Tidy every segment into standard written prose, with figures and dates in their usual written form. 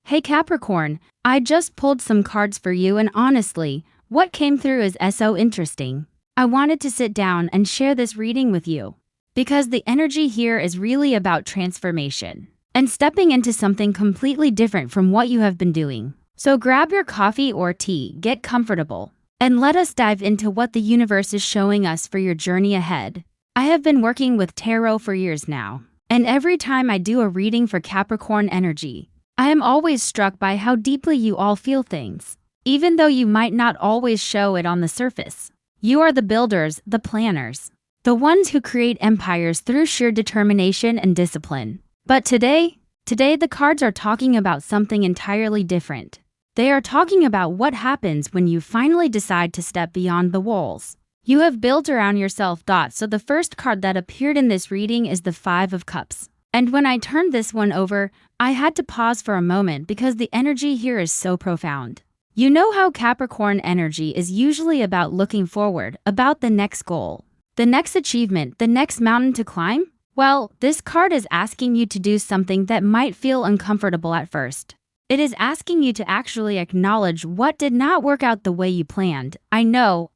Hey Capricorn, I just pulled some cards for you and honestly, what came through is so interesting. I wanted to sit down and share this reading with you. Because the energy here is really about transformation and stepping into something completely different from what you have been doing. So grab your coffee or tea, get comfortable, and let us dive into what the universe is showing us for your journey ahead. I have been working with tarot for years now, and every time I do a reading for Capricorn energy, I am always struck by how deeply you all feel things, even though you might not always show it on the surface. You are the builders, the planners, the ones who create empires through sheer determination and discipline. But today the cards are talking about something entirely different. They are talking about what happens when you finally decide to step beyond the walls you have built around your self-thought. So the first card that appeared in this reading is the Five of Cups. And when I turned this one over, I had to pause for a moment because the energy here is so profound. You know how Capricorn energy is usually about looking forward, about the next goal, the next achievement, the next mountain to climb? Well, this card is asking you to do something that might feel uncomfortable at first. It is asking you to actually acknowledge what did not work out the way you planned. I know.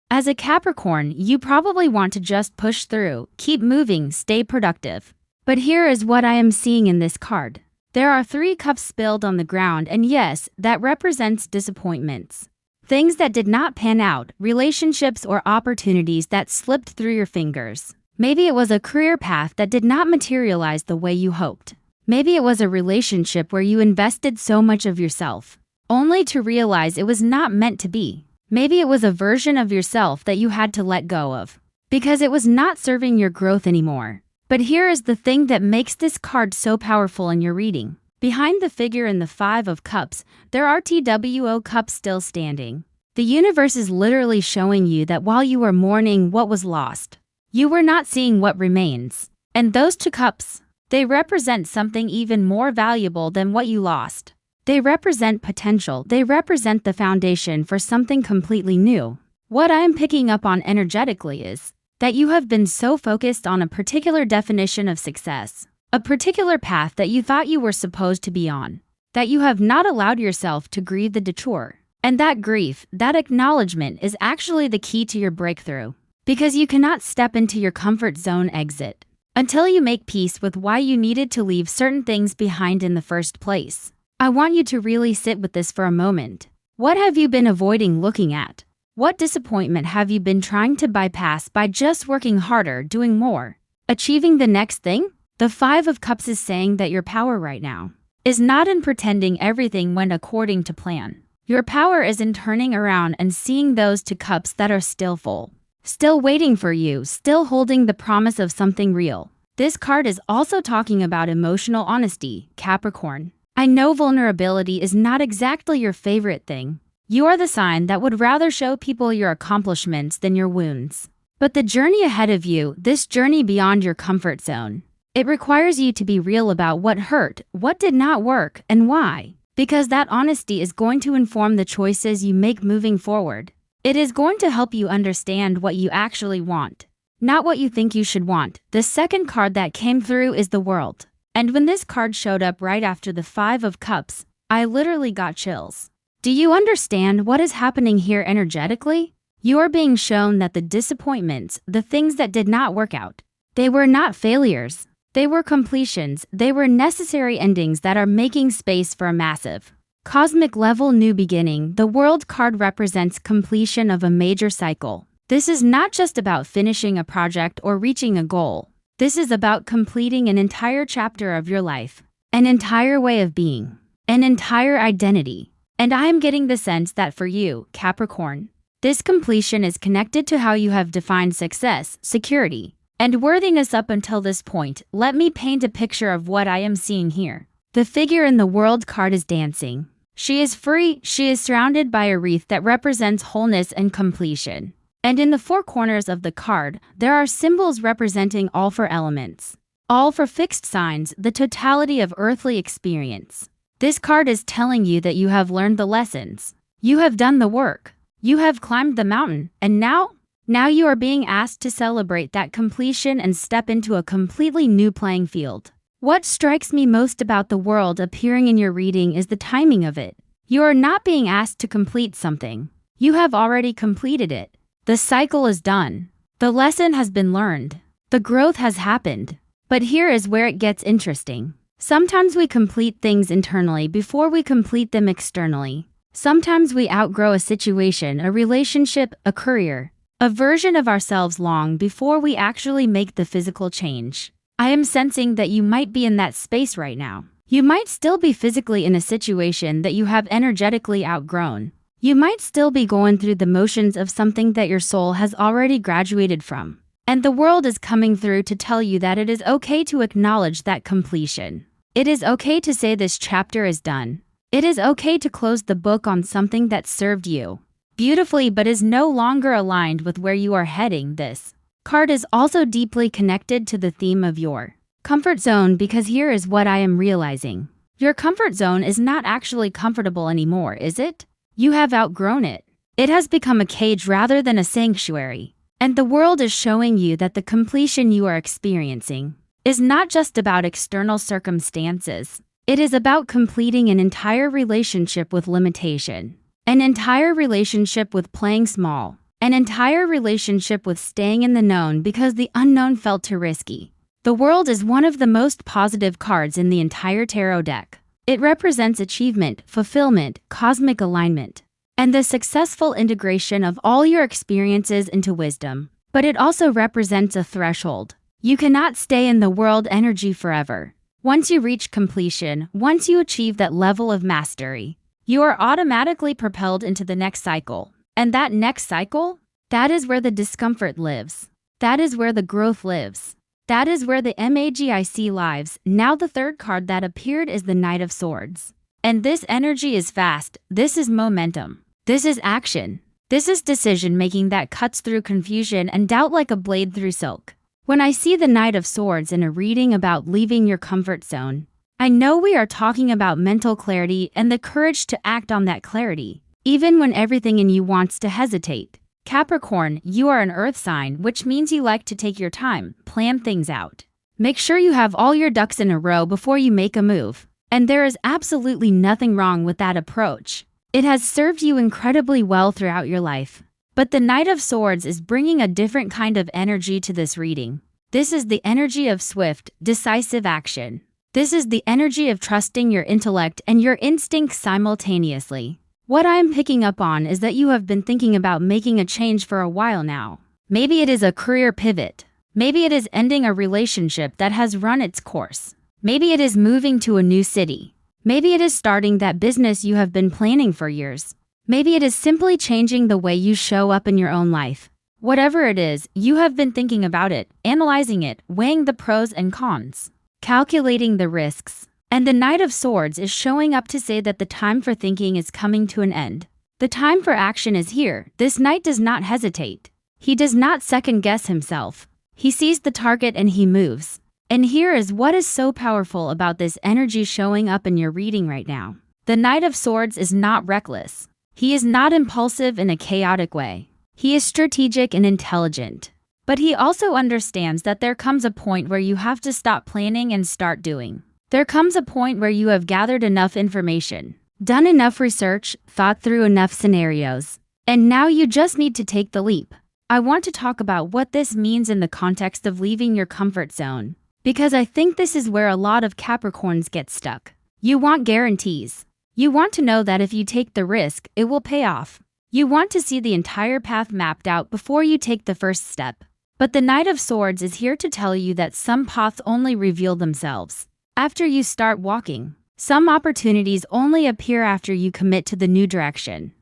As a Capricorn, you probably want to just push through, keep moving, stay productive. But here is what I am seeing in this card. There are 3 cups spilled on the ground, and yes, that represents disappointments. Things that did not pan out, relationships or opportunities that slipped through your fingers. Maybe it was a career path that did not materialize the way you hoped. Maybe it was a relationship where you invested so much of yourself, only to realize it was not meant to be. Maybe it was a version of yourself that you had to let go of, because it was not serving your growth anymore. But here is the thing that makes this card so powerful in your reading. Behind the figure in the Five of Cups, there are TWO cups still standing. The universe is literally showing you that while you were mourning what was lost, you were not seeing what remains. And those 2 cups, they represent something even more valuable than what you lost. They represent potential. They represent the foundation for something completely new. What I am picking up on energetically is that you have been so focused on a particular definition of success, a particular path that you thought you were supposed to be on, that you have not allowed yourself to grieve the detour. And that grief, that acknowledgement is actually the key to your breakthrough, because you cannot step into your comfort zone exit until you make peace with why you needed to leave certain things behind in the first place. I want you to really sit with this for a moment. What have you been avoiding looking at? What disappointment have you been trying to bypass by just working harder, doing more, achieving the next thing? The Five of Cups is saying that your power right now is not in pretending everything went according to plan. Your power is in turning around and seeing those 2 cups that are still full, still waiting for you, still holding the promise of something real. This card is also talking about emotional honesty, Capricorn. I know vulnerability is not exactly your favorite thing. You are the sign that would rather show people your accomplishments than your wounds. But the journey ahead of you, this journey beyond your comfort zone, it requires you to be real about what hurt, what did not work, and why. Because that honesty is going to inform the choices you make moving forward. It is going to help you understand what you actually want, not what you think you should want. The second card that came through is the World. And when this card showed up right after the Five of Cups, I literally got chills. Do you understand what is happening here energetically? You are being shown that the disappointments, the things that did not work out, they were not failures. They were completions. They were necessary endings that are making space for a massive, cosmic level new beginning. The World card represents completion of a major cycle. This is not just about finishing a project or reaching a goal. This is about completing an entire chapter of your life, an entire way of being, an entire identity. And I am getting the sense that for you, Capricorn, this completion is connected to how you have defined success, security, and worthiness up until this point. Let me paint a picture of what I am seeing here. The figure in the World card is dancing. She is free. She is surrounded by a wreath that represents wholeness and completion. And in the 4 corners of the card, there are symbols representing all 4 elements, all 4 fixed signs, the totality of earthly experience. This card is telling you that you have learned the lessons. You have done the work. You have climbed the mountain. And now you are being asked to celebrate that completion and step into a completely new playing field. What strikes me most about the world appearing in your reading is the timing of it. You are not being asked to complete something. You have already completed it. The cycle is done. The lesson has been learned. The growth has happened. But here is where it gets interesting. Sometimes we complete things internally before we complete them externally. Sometimes we outgrow a situation, a relationship, a career, a version of ourselves long before we actually make the physical change. I am sensing that you might be in that space right now. You might still be physically in a situation that you have energetically outgrown. You might still be going through the motions of something that your soul has already graduated from. And the world is coming through to tell you that it is okay to acknowledge that completion. It is okay to say this chapter is done. It is okay to close the book on something that served you beautifully but is no longer aligned with where you are heading. This card is also deeply connected to the theme of your comfort zone, because here is what I am realizing. Your comfort zone is not actually comfortable anymore, is it? You have outgrown it. It has become a cage rather than a sanctuary. And the world is showing you that the completion you are experiencing is not just about external circumstances. It is about completing an entire relationship with limitation, an entire relationship with playing small, an entire relationship with staying in the known because the unknown felt too risky. The world is one of the most positive cards in the entire tarot deck. It represents achievement, fulfillment, cosmic alignment, and the successful integration of all your experiences into wisdom. But it also represents a threshold. You cannot stay in the world energy forever. Once you reach completion, once you achieve that level of mastery, you are automatically propelled into the next cycle. And that next cycle? That is where the discomfort lives. That is where the growth lives. That is where the magic lives. Now the third card that appeared is the Knight of Swords. And this energy is fast. This is momentum. This is action. This is decision-making that cuts through confusion and doubt like a blade through silk. When I see the Knight of Swords in a reading about leaving your comfort zone, I know we are talking about mental clarity and the courage to act on that clarity, even when everything in you wants to hesitate. Capricorn, you are an earth sign, which means you like to take your time, plan things out. Make sure you have all your ducks in a row before you make a move. And there is absolutely nothing wrong with that approach. It has served you incredibly well throughout your life. But the Knight of Swords is bringing a different kind of energy to this reading. This is the energy of swift, decisive action. This is the energy of trusting your intellect and your instincts simultaneously. What I am picking up on is that you have been thinking about making a change for a while now. Maybe it is a career pivot. Maybe it is ending a relationship that has run its course. Maybe it is moving to a new city. Maybe it is starting that business you have been planning for years. Maybe it is simply changing the way you show up in your own life. Whatever it is, you have been thinking about it, analyzing it, weighing the pros and cons, calculating the risks. And the Knight of Swords is showing up to say that the time for thinking is coming to an end. The time for action is here. This knight does not hesitate. He does not second-guess himself. He sees the target and he moves. And here is what is so powerful about this energy showing up in your reading right now. The Knight of Swords is not reckless. He is not impulsive in a chaotic way. He is strategic and intelligent. But he also understands that there comes a point where you have to stop planning and start doing. There comes a point where you have gathered enough information, done enough research, thought through enough scenarios, and now you just need to take the leap. I want to talk about what this means in the context of leaving your comfort zone, because I think this is where a lot of Capricorns get stuck. You want guarantees. You want to know that if you take the risk, it will pay off. You want to see the entire path mapped out before you take the first step. But the Knight of Swords is here to tell you that some paths only reveal themselves after you start walking. Some opportunities only appear after you commit to the new direction.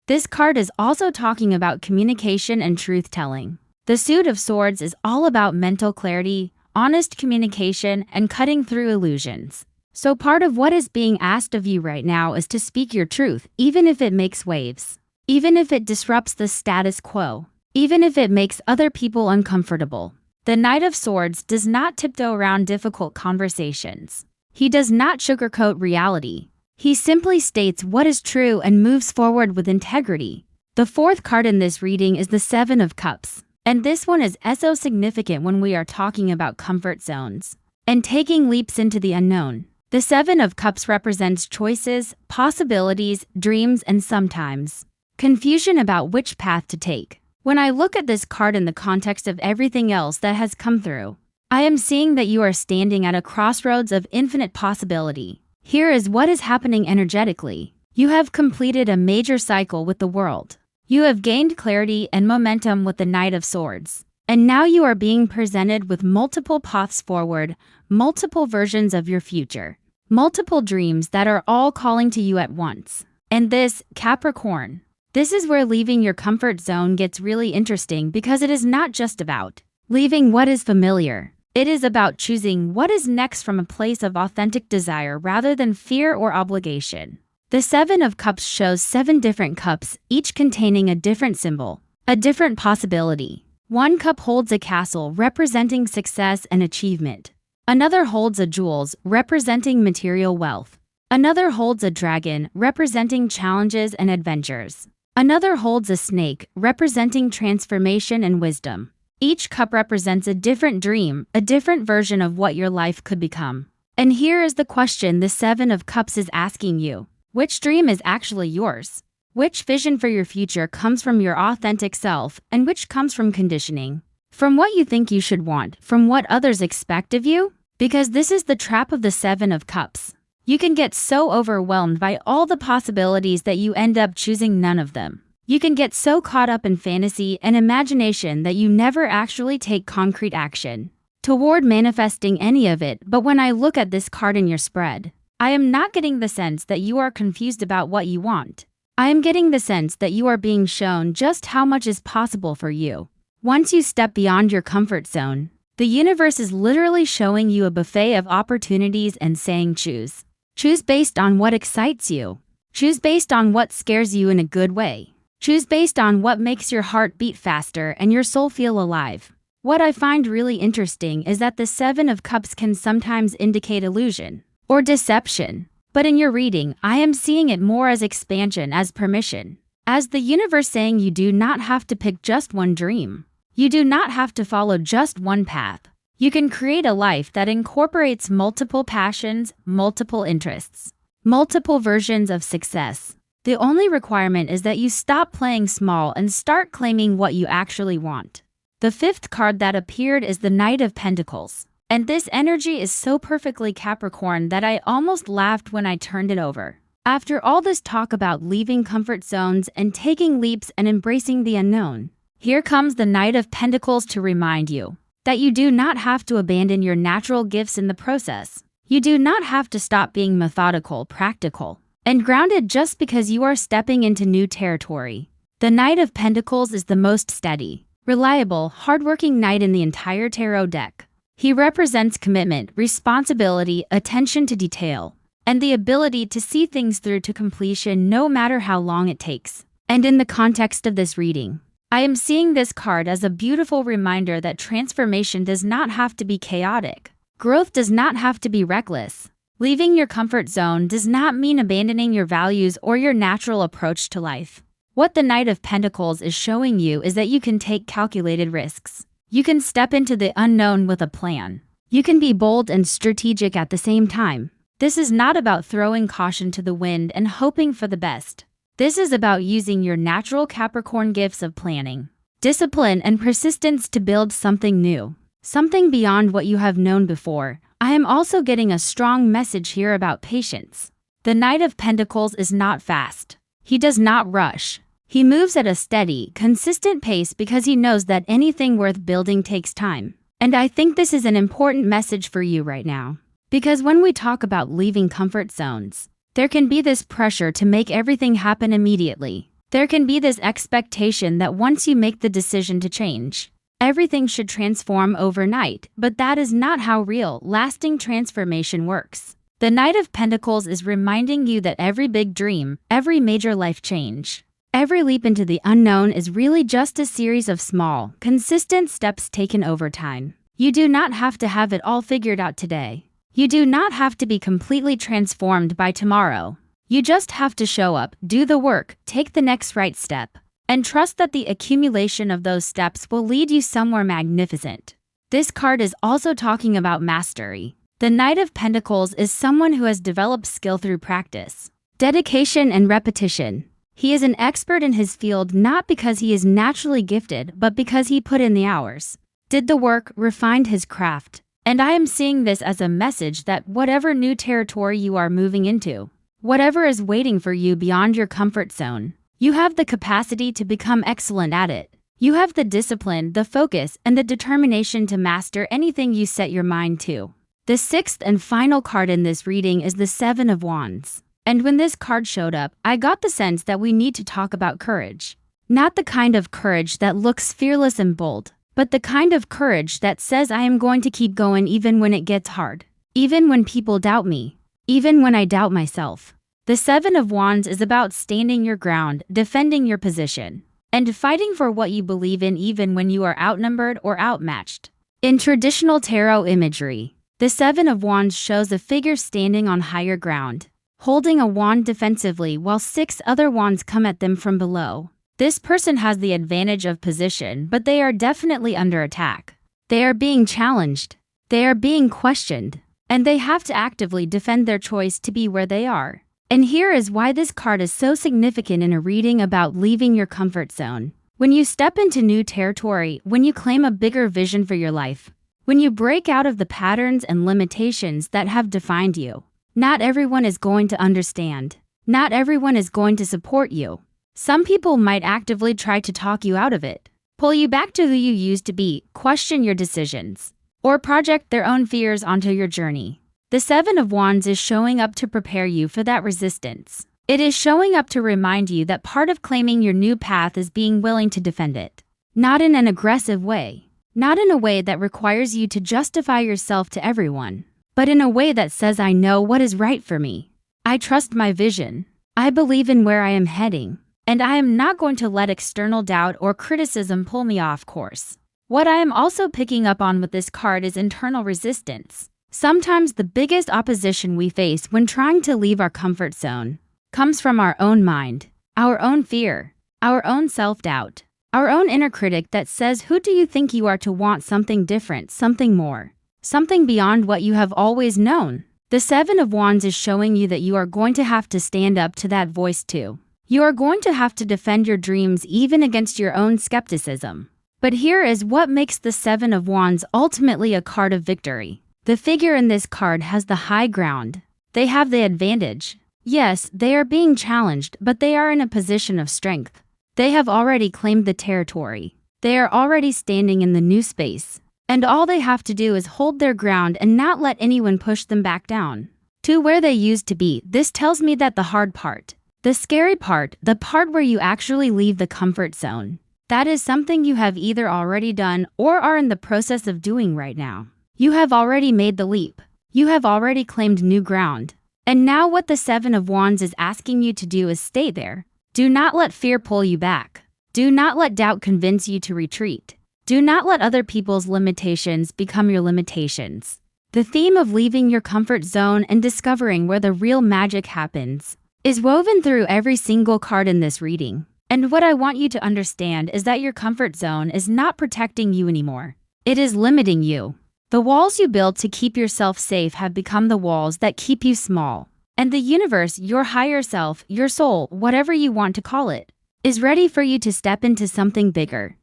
This card is also talking about communication and truth-telling. The Suit of Swords is all about mental clarity, honest communication, and cutting through illusions. So part of what is being asked of you right now is to speak your truth, even if it makes waves, even if it disrupts the status quo, even if it makes other people uncomfortable. The Knight of Swords does not tiptoe around difficult conversations. He does not sugarcoat reality. He simply states what is true and moves forward with integrity. The fourth card in this reading is the Seven of Cups. And this one is so significant when we are talking about comfort zones. and taking leaps into the unknown. The Seven of Cups represents choices, possibilities, dreams, and sometimes confusion about which path to take. When I look at this card in the context of everything else that has come through, I am seeing that you are standing at a crossroads of infinite possibility. Here is what is happening energetically. You have completed a major cycle with the world. You have gained clarity and momentum with the Knight of Swords. And now you are being presented with multiple paths forward, multiple versions of your future, multiple dreams that are all calling to you at once. And this, Capricorn, this is where leaving your comfort zone gets really interesting because it is not just about leaving what is familiar. It is about choosing what is next from a place of authentic desire rather than fear or obligation. The Seven of Cups shows 7 different cups, each containing a different symbol, a different possibility. One cup holds a castle representing success and achievement. Another holds a jewels representing material wealth. Another holds a dragon representing challenges and adventures. Another holds a snake representing transformation and wisdom. Each cup represents a different dream, a different version of what your life could become. And here is the question the Seven of Cups is asking you. Which dream is actually yours? Which vision for your future comes from your authentic self, and which comes from conditioning? From what you think you should want, from what others expect of you? Because this is the trap of the Seven of Cups. You can get so overwhelmed by all the possibilities that you end up choosing none of them. You can get so caught up in fantasy and imagination that you never actually take concrete action toward manifesting any of it. But when I look at this card in your spread, I am not getting the sense that you are confused about what you want. I am getting the sense that you are being shown just how much is possible for you. Once you step beyond your comfort zone, the universe is literally showing you a buffet of opportunities and saying choose. Choose based on what excites you. Choose based on what scares you in a good way. Choose based on what makes your heart beat faster and your soul feel alive. What I find really interesting is that the Seven of Cups can sometimes indicate illusion or deception. But in your reading, I am seeing it more as expansion, as permission, as the universe saying you do not have to pick just one dream. You do not have to follow just one path. You can create a life that incorporates multiple passions, multiple interests, multiple versions of success. The only requirement is that you stop playing small and start claiming what you actually want. The 5th card that appeared is the Knight of Pentacles. And this energy is so perfectly Capricorn that I almost laughed when I turned it over. After all this talk about leaving comfort zones and taking leaps and embracing the unknown, here comes the Knight of Pentacles to remind you that you do not have to abandon your natural gifts in the process. You do not have to stop being methodical, practical, and grounded just because you are stepping into new territory. The Knight of Pentacles is the most steady, reliable, hardworking knight in the entire tarot deck. He represents commitment, responsibility, attention to detail, and the ability to see things through to completion no matter how long it takes. And in the context of this reading, I am seeing this card as a beautiful reminder that transformation does not have to be chaotic. Growth does not have to be reckless. Leaving your comfort zone does not mean abandoning your values or your natural approach to life. What the Knight of Pentacles is showing you is that you can take calculated risks. You can step into the unknown with a plan. You can be bold and strategic at the same time. This is not about throwing caution to the wind and hoping for the best. This is about using your natural Capricorn gifts of planning, discipline, and persistence to build something new, something beyond what you have known before. I am also getting a strong message here about patience. The Knight of Pentacles is not fast. He does not rush. He moves at a steady, consistent pace because he knows that anything worth building takes time. And I think this is an important message for you right now. Because when we talk about leaving comfort zones, there can be this pressure to make everything happen immediately. There can be this expectation that once you make the decision to change, everything should transform overnight, but that is not how real, lasting transformation works. The Knight of Pentacles is reminding you that every big dream, every major life change, every leap into the unknown is really just a series of small, consistent steps taken over time. You do not have to have it all figured out today. You do not have to be completely transformed by tomorrow. You just have to show up, do the work, take the next right step, and trust that the accumulation of those steps will lead you somewhere magnificent. This card is also talking about mastery. The Knight of Pentacles is someone who has developed skill through practice, dedication, and repetition. He is an expert in his field not because he is naturally gifted, but because he put in the hours, did the work, refined his craft. And I am seeing this as a message that whatever new territory you are moving into, whatever is waiting for you beyond your comfort zone, you have the capacity to become excellent at it. You have the discipline, the focus, and the determination to master anything you set your mind to. The sixth and final card in this reading is the Seven of Wands. And when this card showed up, I got the sense that we need to talk about courage. Not the kind of courage that looks fearless and bold, but the kind of courage that says I am going to keep going even when it gets hard, even when people doubt me, even when I doubt myself. The Seven of Wands is about standing your ground, defending your position, and fighting for what you believe in even when you are outnumbered or outmatched. In traditional tarot imagery, the Seven of Wands shows a figure standing on higher ground, holding a wand defensively while 6 other wands come at them from below. This person has the advantage of position, but they are definitely under attack. They are being challenged. They are being questioned. And they have to actively defend their choice to be where they are. And here is why this card is so significant in a reading about leaving your comfort zone. When you step into new territory, when you claim a bigger vision for your life, when you break out of the patterns and limitations that have defined you, not everyone is going to understand. Not everyone is going to support you. Some people might actively try to talk you out of it, pull you back to who you used to be, question your decisions, or project their own fears onto your journey. The Seven of Wands is showing up to prepare you for that resistance. It is showing up to remind you that part of claiming your new path is being willing to defend it. Not in an aggressive way, not in a way that requires you to justify yourself to everyone, but in a way that says I know what is right for me. I trust my vision. I believe in where I am heading. And I am not going to let external doubt or criticism pull me off course. What I am also picking up on with this card is internal resistance. Sometimes the biggest opposition we face when trying to leave our comfort zone comes from our own mind, our own fear, our own self-doubt, our own inner critic that says, who do you think you are to want something different, something more, something beyond what you have always known? The Seven of Wands is showing you that you are going to have to stand up to that voice too. You are going to have to defend your dreams even against your own skepticism. But here is what makes the Seven of Wands ultimately a card of victory. The figure in this card has the high ground. They have the advantage. Yes, they are being challenged, but they are in a position of strength. They have already claimed the territory. They are already standing in the new space. And all they have to do is hold their ground and not let anyone push them back down to where they used to be. This tells me that the hard part, the scary part, the part where you actually leave the comfort zone, that is something you have either already done or are in the process of doing right now. You have already made the leap. You have already claimed new ground. And now what the Seven of Wands is asking you to do is stay there. Do not let fear pull you back. Do not let doubt convince you to retreat. Do not let other people's limitations become your limitations. The theme of leaving your comfort zone and discovering where the real magic happens is woven through every single card in this reading. And what I want you to understand is that your comfort zone is not protecting you anymore. It is limiting you. The walls you build to keep yourself safe have become the walls that keep you small. And the universe, your higher self, your soul, whatever you want to call it, is ready for you to step into something bigger.